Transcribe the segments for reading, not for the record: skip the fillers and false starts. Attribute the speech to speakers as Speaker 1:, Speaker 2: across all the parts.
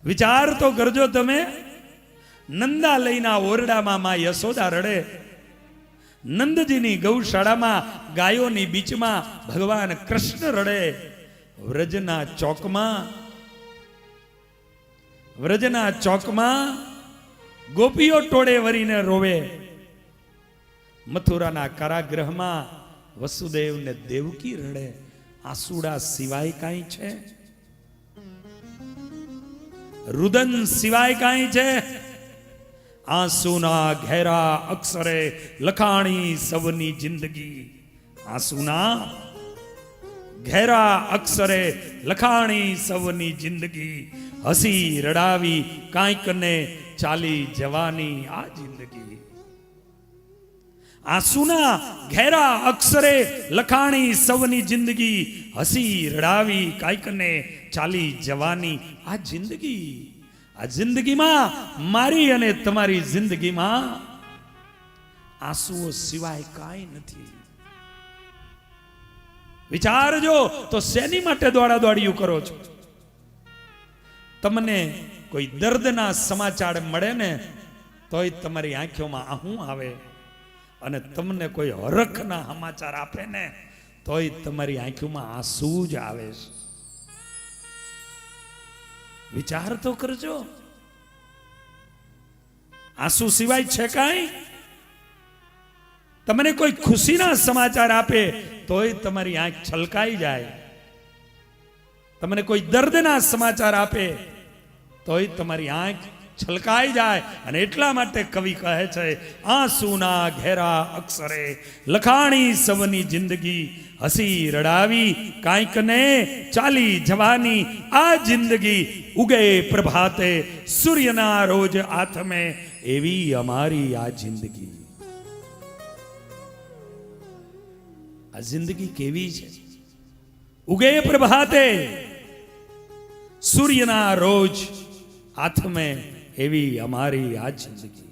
Speaker 1: વિચાર તો કરજો તમે, નંદાલયના ઓરડામાં માં યશોદા રડે, નંદજીની ગૌશાળામાં ગાયોની બીચમાં ભગવાન કૃષ્ણ રડે, વ્રજના ચોકમાં ગોપીઓ ટોળે વરીને રોવે, મથુરાના કારાગૃહમાં વસુદેવ ને દેવકી રડે. આંસુડા સિવાય કાંઈ છે? રુદન સિવાય કાંઈ છે? આંસુના ઘેરા અક્ષરે લખાણી સૌની જિંદગી. આંસુના ઘેરા અક્ષરે લખાણી સૌની જિંદગી. હસી રડાવી કાંઈક ને ચાલી જવાની આ જિંદગી. આંસુના ઘેરા અક્ષરે લખાણી સૌની જિંદગી. હસી રડાવી કાંઈક ને ચાલી જવાની આ જિંદગી. આ જિંદગીમાં, મારી અને તમારી જિંદગીમાં આંસુઓ સિવાય કાંઈ નથી. વિચારજો તો શેની માટે દોડા દોડિયું કરો છો? તમને કોઈ દર્દના સમાચાર મળે ને તોય તમારી આંખોમાં આહું આવે, અને તમને કોઈ હરખના સમાચાર આપે ને તોય તમારી આંખોમાં આંસુ જ આવે છે. વિચાર તો કરજો. આંસુ સિવાય છે કાંઈ? તમને કોઈ ખુશીના સમાચાર આપે તોય તમારી આંખ છલકાઈ જાય. તમને કોઈ દર્દના સમાચાર આપે તોય તમારી આંખ છલકાઈ જાય. અને એટલા માટે કવિ કહે છે, આંસુના ઘેરા અક્ષરે લખાણી સૌની જિંદગી. હસી રડાવી કાંઈક ને ચાલી જવાની આ જિંદગી. ઉગે પ્રભાતે સૂર્યના રોજ આથમે, એવી અમારી આ જિંદગી. આ જિંદગી કેવી છે? ઉગે પ્રભાતે સૂર્યના રોજ આથમે, એવી અમારી આ જિંદગી.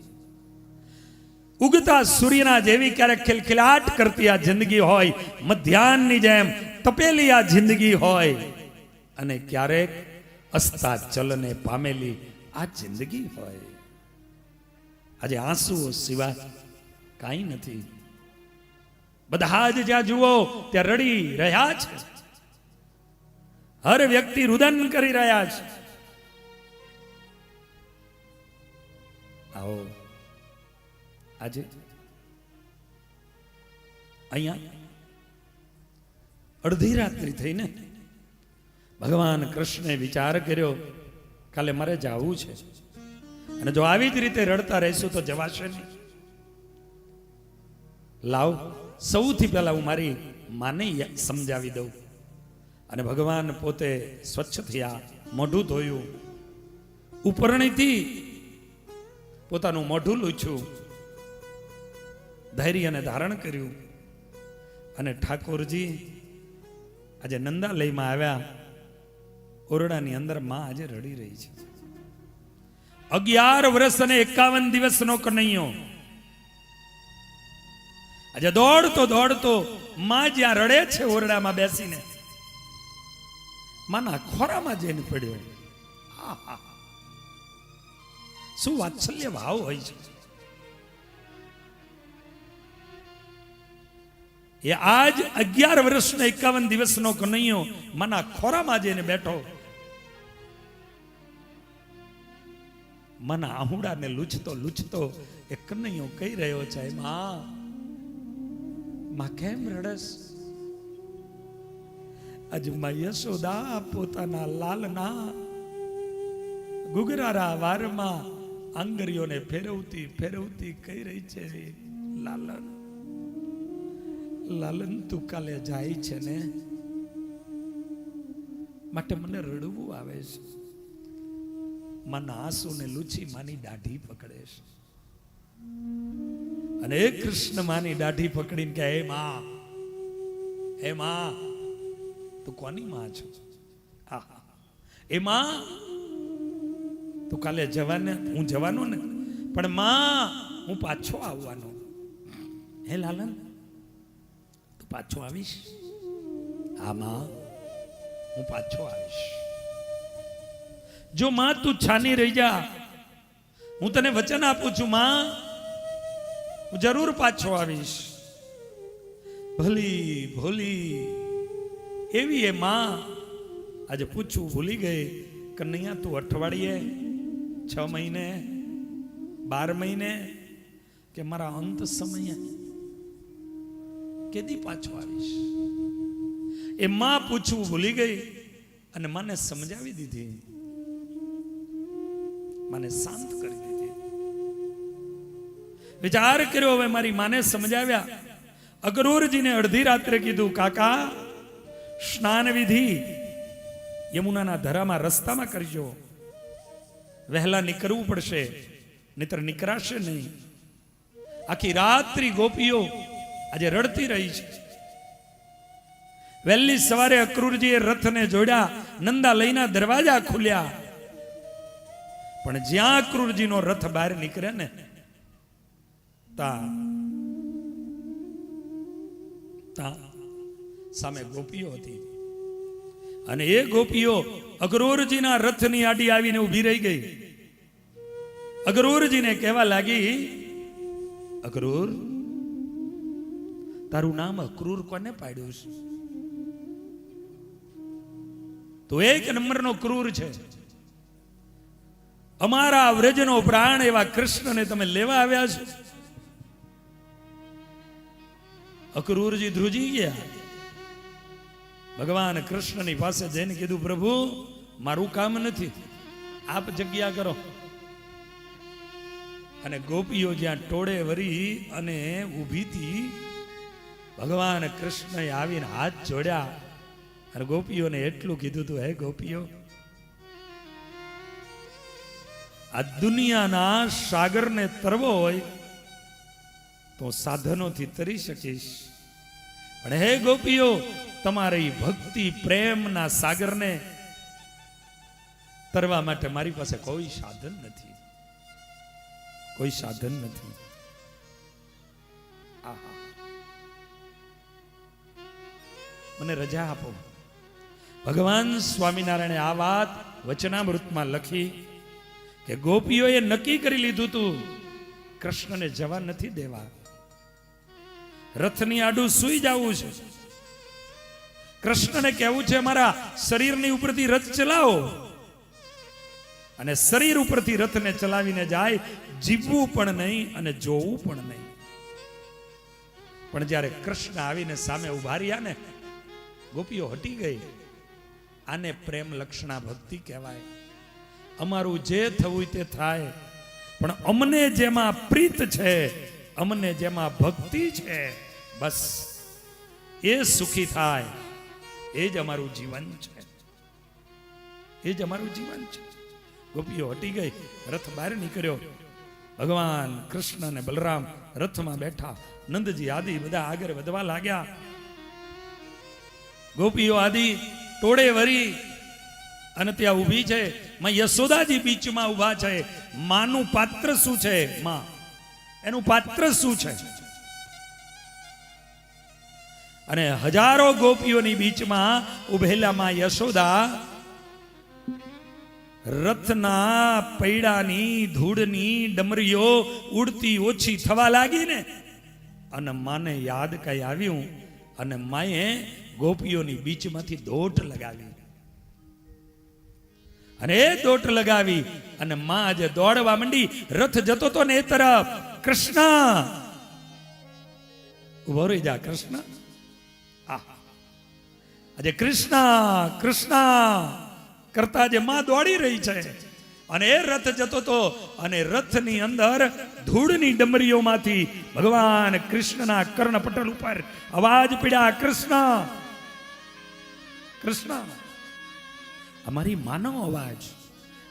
Speaker 1: ઉગતા સૂર્યના જેવી ક્યારેક ખિલખિલાટ કરતી આ જિંદગી હોય, મધ્યાહની જેમ તપેલી આ જિંદગી હોય, અને ક્યારેક અસ્તા ચલને પામેલી આ જિંદગી હોય. આજે આંસુઓ સિવાય કાંઈ નથી. બધા જ જ્યાં જુઓ ત્યાં રડી રહ્યા છે. હર વ્યક્તિ રુદન કરી રહ્યા છે. આવો આજે અહીંયા અડધી રાત્રિ થઈને ભગવાન કૃષ્ણે વિચાર કર્યો, કાલે મારે જવું છે, અને જો આવી જ રીતે રડતા રહેશું તો જવાશે નહીં. લાવ, સૌથી પહેલા હું મારી માને સમજાવી દઉં. અને ભગવાન પોતે સ્વચ્છ થયા, મોઢું ધોયું, ઉપરણીથી પોતાનું મોઢું લૂછ્યું, ધૈર્યને ધારણ કર્યું, અને ઠાકોરજી આજે નંદાલયમાં આવ્યા. ઓરડાની અંદર માં આજે રડી રહી છે. 11 વર્ષ અને 51 દિવસનો કનૈયો આજે દોડતો દોડતો માં જ્યાં રડે છે ઓરડામાં બેસીને માના ખોરામાં જઈને પડ્યો. શું વાત્સલ્ય ભાવ હોય છે! એ આજ 11 વર્ષનો 51 દિવસનો કનૈયો માના ખોરામાં જઈને બેઠો. મના આહુડાને લૂછતો લૂછતો એ કનૈયો કહી રહ્યો છે, માં કેમ રડસ? આજ માં યશોદા પોતાના લાલના ગુગરારા વારમાં આંગરીઓને ફેરવતી ફેરવતી કહી રહી છે, લાલન લાલન તું કાલે જાય છે ને, માટે મને રડવું આવે છે. માના આંસુને લૂછી માની દાઢી પકડે છે, અને એ કૃષ્ણ માની દાઢી પકડીને કે, હે માં તું કોની માં છો? એ માં તું કાલે જવાને, હું જવાનો ને, પણ માં હું પાછો આવવાનો. હે લાલન તું પાછો આવીશ? હા માં હું પાછો આવીશ. જો માં તું છાની રહી જા, હું તને વચન આપું છું માં, હું જરૂર પાછો આવીશ. ભલી ભોલી એવી એ માં આજે પૂછવું ભૂલી ગઈ. કનૈયા તું અઠવાડિયે, 6 મહિને, 12 મહિને કે મારા અંત સમયે કેદી પાછો આવીશ? એ માં પૂછવું ભૂલી ગઈ અને મને સમજાવી દીધી, મને શાંત કરી દીધી. વિચાર કર્યો, હવે મારી માને સમજાવ્યા. અક્રૂરજીને અડધી રાત્રે કીધું, કાકા સ્નાન વિધિ યમુનાના ધરામાં રસ્તામાં કરજો, વહેલા નીકળવું પડશે, નહીતર નીકળાશે નહીં. આખી રાત્રિ ગોપીઓ આજે રડતી રહી છે. વહેલી સવારે અક્રૂરજીએ રથને જોડ્યા, નંદા લઈના દરવાજા ખુલ્યા, પણ જ્યાં અક્રૂરજીનો રથ બહાર નીકળે ને તા સામે ગોપીઓ હતી. અને એ ગોપીઓ અક્રૂરજીના રથની આડી આવીને ઊભી રહી ગઈ. અક્રૂરજીને કહેવા લાગી, અક્રૂર, તારું નામ અક્રૂર કોને પાડ્યું છે? તો 1 નંબરનો ક્રૂર છે. અમારા વ્રજનો પ્રાણ એવા કૃષ્ણને તમે લેવા આવ્યા છો. અક્રૂરજી ધ્રુજી ગયા. ભગવાન કૃષ્ણની પાસે જઈને કીધું, પ્રભુ મારું કામ નથી, આપ જગ્યા કરો. અને ગોપીઓ જ્યાં ટોળે વરી અને ઊભી હતી, ભગવાન કૃષ્ણએ આવીને હાથ જોડ્યા અને ગોપીઓને એટલું કીધું હતું, હે ગોપીઓ, આ દુનિયાના સાગરને તરવો હોય તો સાધનોથી તરી શકીશ, પણ હે ગોપીઓ, તમારી ભક્તિ પ્રેમના સાગરને તરવા માટે મારી પાસે કોઈ સાધન નથી, કોઈ સાધન નથી. આહા, મને રજા આપો. ભગવાન સ્વામિનારાયણે આ વાત વચનામૃતમાં લખી કે ગોપીઓએ નક્કી કરી લીધું હતું કૃષ્ણને જવા નથી દેવા, રથની આડું સુઈ જવું છે. કૃષ્ણને કહેવું છે, મારા શરીરની ઉપરથી રથ ચલાવો, અને શરીર ઉપરથી રથને ચલાવીને જાય, જીવવું પણ નહીં અને જોવું પણ નહીં. પણ જ્યારે કૃષ્ણ આવીને સામે ઉભા રહ્યા ને, ગોપીઓ હટી ગઈ. આને પ્રેમ લક્ષણા ભક્તિ કહેવાય. અમારું જે થવું તે થાય, પણ અમને જેમાં પ્રીત છે, અમને જેમાં ભક્તિ છે, બસ એ સુખી થાય. એ જ અમારું જીવન છે, એ જ અમારું જીવન છે. ગોપીઓ હટી ગઈ, રથ બહાર નીકળ્યો. ભગવાન કૃષ્ણ અને બલરામ રથમાં બેઠા, નંદજી આદિ બધા આગળ વધવા લાગ્યા. ગોપીઓ આદિ ટોળે વરી અને ત્યાં ઊભી છે. માં યશોદાજી બીચમાં ઊભા છે. માનું પાત્ર શું છે? માં એનું પાત્ર શું છે? અને હજારો ગોપીઓની બીચમાં ઉભેલા માં યશોદા રથના પૈડાની ધૂળની ડમરીઓ ઉડતી ઓછી થવા લાગી ને, અને માને યાદ કઈ આવ્યું અને માએ ગોપીઓની બીચમાંથી દોટ લગાવી. અને એ દોટ લગાવી અને માં આજે દોડવા માંડી. રથ જતો તો ને એ તરફ, કૃષ્ણ ઉભો રહી જા, કૃષ્ણ. આજે કૃષ્ણ કૃષ્ણ કરતા જે માં દોડી રહી છે, અને એ રથ જતો તો, અને રથની અંદર ધૂળની ડમરીઓમાંથી ભગવાન કૃષ્ણના કર્ણપટલ ઉપર અવાજ પડ્યા, કૃષ્ણ કૃષ્ણ. અમારી માનવ અવાજ.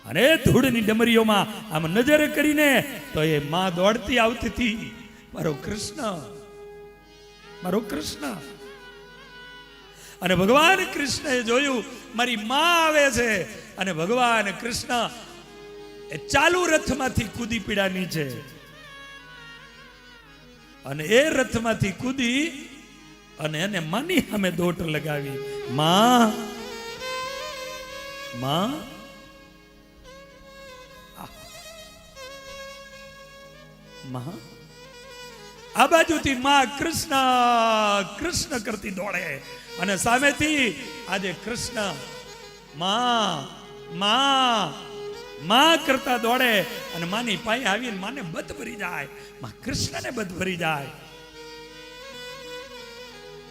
Speaker 1: અને ધૂળની ડમરીઓમાં આમ નજર કરીને તો એ માં દોડતી આવતી હતી, મારો કૃષ્ણ મારો કૃષ્ણ. અને ભગવાન કૃષ્ણએ જોયું મારી માં આવે છે, અને ભગવાન કૃષ્ણ એ ચાલુ રથમાંથી કૂદી પીડા નીચે, અને એ રથમાંથી કૂદી અને એને માની સામે દોટ લગાવી. માં માં માં આ બાજુથી માં કૃષ્ણ કૃષ્ણ કરતી દોડે અને સામેથી આજે કૃષ્ણ માં માં માં કરતા દોડે અને માની પાસે આવીને માને બધ ભરી જાય, માં કૃષ્ણને બધ ભરી જાય.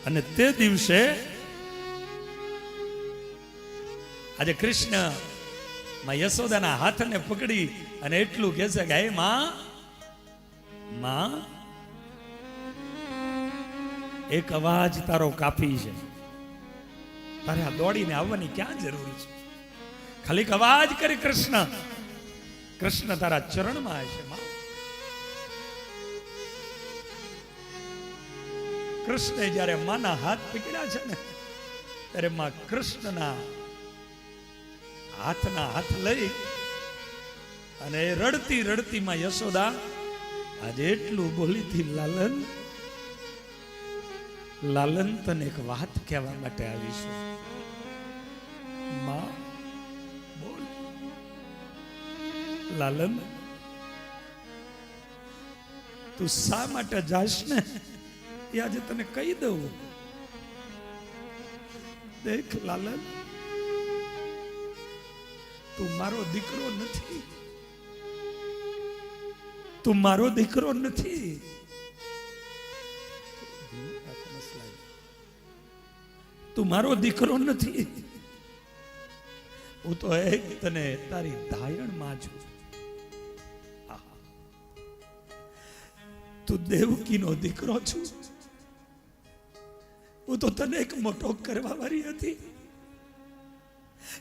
Speaker 1: અને તે દિવસે આજે કૃષ્ણ માં યશોદાના હાથને પકડી અને એટલું કહે છે કે હે માં એક અવાજ તારો કાફી છે, તારે આ દોડીને આવવાની ક્યાં જરૂર છે? ખાલી એક અવાજ કરી કૃષ્ણ, કૃષ્ણ તારા ચરણમાં હશે માં. કૃષ્ણે જ્યારે માના હાથ પકડ્યા છે ને ત્યારે માં કૃષ્ણના હાથના હાથ લઈ અને રડતી રડતી માં યશોદા આજે એટલું બોલી હતી, લાલન લાલન તને એક વાત કહેવા માટે આવીશું. માં બોલ. લાલન તું શા માટે જાશ ને એ આજે તને કહી દઉં. દેખ લાલન, તું મારો દીકરો નથી, તું મારો દીકરો નથી. તું મારો દીકરો નથી. હું તો એક તને તારી ધાયણ માં છું. તું દેવકીનો દીકરો છું. હું તો તને એક મોટો કરવા વાળી હતી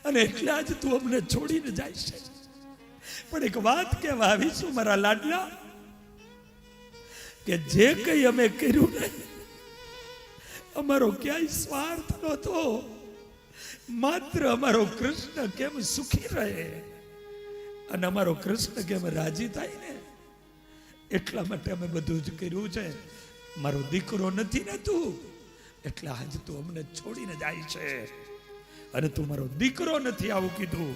Speaker 1: અને એટલા જ તું અમને છોડીને જાય છે. પણ એક વાત કહેવા આવીશું મારા લાડલા, કે જે કઈ અમે કર્યું ને અમારો ક્યાંય સ્વાર્થ નહોતો, માત્ર અમારો કૃષ્ણ કેમ સુખી રહે અને અમારો કૃષ્ણ કેમ રાજી થાય ને એટલા માટે અમે બધું જ કર્યું છે. મારો દીકરો નથી ને તું, એટલે આજ તું અમને છોડીને જાય છે અને તું મારો દીકરો નથી આવું કીધું.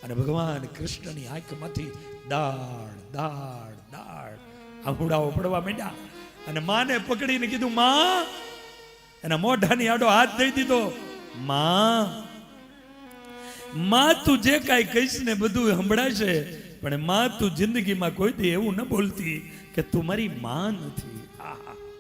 Speaker 1: અને ભગવાન કૃષ્ણની આંખમાંથી દાળ દાળ દાળ આંખુડાઓ પડવા માંડ્યા અને માને પકડીને કીધું, માં, એના મોઢાની આડો હાથ દઈ દીધો. માં તું જે કાંઈ કહીશ ને બધું સંભળાશે, પણ માં તું જિંદગીમાં કોઈ દી એવું ન બોલતી કે તું મારી માં નથી.